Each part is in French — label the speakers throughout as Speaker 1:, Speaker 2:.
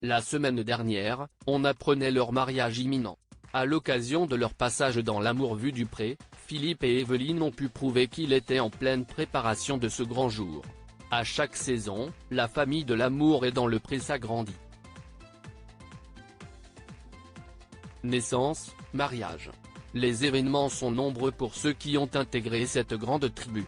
Speaker 1: La semaine dernière, on apprenait leur mariage imminent. À l'occasion de leur passage dans l'Amour Vue du Pré, Philippe et Evelyne ont pu prouver qu'il était en pleine préparation de ce grand jour. À chaque saison, la famille de l'Amour est dans le Pré s'agrandit. Naissance, mariage. Les événements sont nombreux pour ceux qui ont intégré cette grande tribu.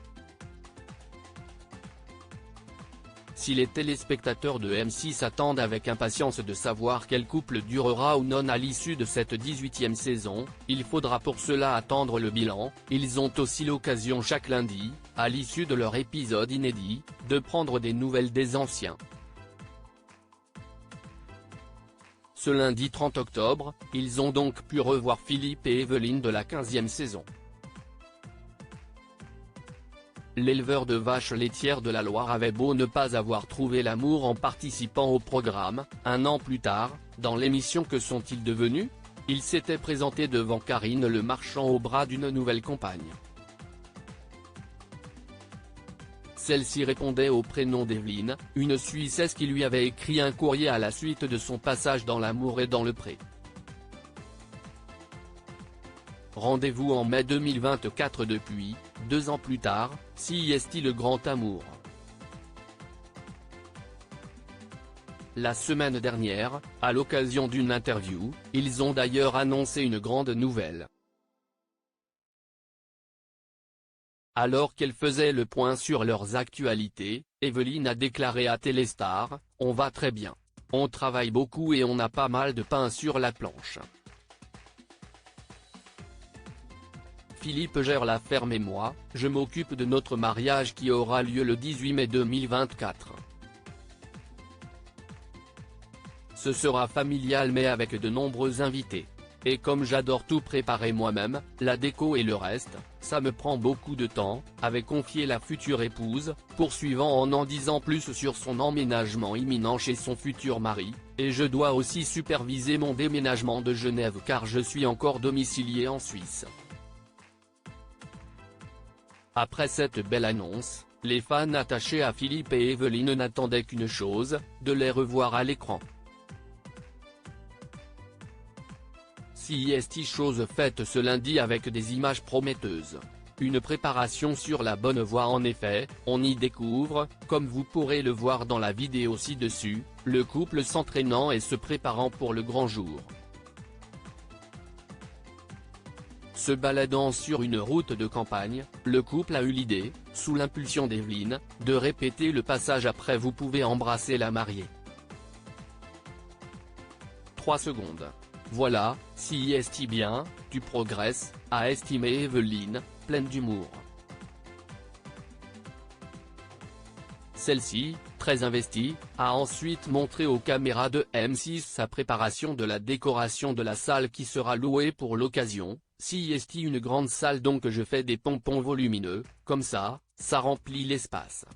Speaker 1: Si les téléspectateurs de M6 attendent avec impatience de savoir quel couple durera ou non à l'issue de cette 18e saison, il faudra pour cela attendre le bilan. Ils ont aussi l'occasion chaque lundi, à l'issue de leur épisode inédit, de prendre des nouvelles des anciens. Ce lundi 30 octobre, ils ont donc pu revoir Philippe et Evelyne de la 15e saison. L'éleveur de vaches laitières de la Loire avait beau ne pas avoir trouvé l'amour en participant au programme, un an plus tard, dans l'émission Que sont-ils devenus?, il s'était présenté devant Karine Le Marchand au bras d'une nouvelle compagne. Celle-ci répondait au prénom d'Evelyne, une Suissesse qui lui avait écrit un courrier à la suite de son passage dans l'Amour et dans le Pré. Rendez-vous en mai 2024 depuis, 2 ans plus tard, CIST Le Grand Amour. La semaine dernière, à l'occasion d'une interview, ils ont d'ailleurs annoncé une grande nouvelle. Alors qu'elle faisait le point sur leurs actualités, Evelyne a déclaré à Téléstar: « On va très bien. On travaille beaucoup et on a pas mal de pain sur la planche. Philippe gère la ferme et moi, je m'occupe de notre mariage qui aura lieu le 18 mai 2024. Ce sera familial mais avec de nombreux invités. Et comme j'adore tout préparer moi-même, la déco et le reste, ça me prend beaucoup de temps », avait confié la future épouse, poursuivant en disant plus sur son emménagement imminent chez son futur mari: « Et je dois aussi superviser mon déménagement de Genève car je suis encore domicilié en Suisse. » Après cette belle annonce, les fans attachés à Philippe et Evelyne n'attendaient qu'une chose, de les revoir à l'écran. CIST chose faite ce lundi avec des images prometteuses. Une préparation sur la bonne voie en effet, on y découvre, comme vous pourrez le voir dans la vidéo ci-dessus, le couple s'entraînant et se préparant pour le grand jour. Se baladant sur une route de campagne, le couple a eu l'idée, sous l'impulsion d'Evelyne, de répéter le passage après « Vous pouvez embrasser la mariée ». 3 secondes. Voilà, CIST bien, tu progresses, a estimé Evelyne, pleine d'humour. Celle-ci, très investie, a ensuite montré aux caméras de M6 sa préparation de la décoration de la salle qui sera louée pour l'occasion. CIST une grande salle donc je fais des pompons volumineux, comme ça remplit l'espace.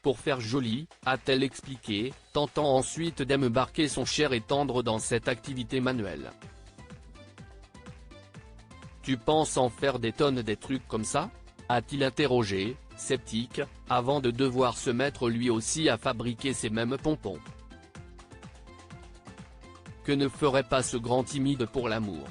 Speaker 1: Pour faire joli, a-t-elle expliqué, tentant ensuite d'embarquer son cher et tendre dans cette activité manuelle. Tu penses en faire des tonnes des trucs comme ça? A-t-il interrogé, sceptique, avant de devoir se mettre lui aussi à fabriquer ces mêmes pompons. Que ne ferait pas ce grand timide pour l'amour?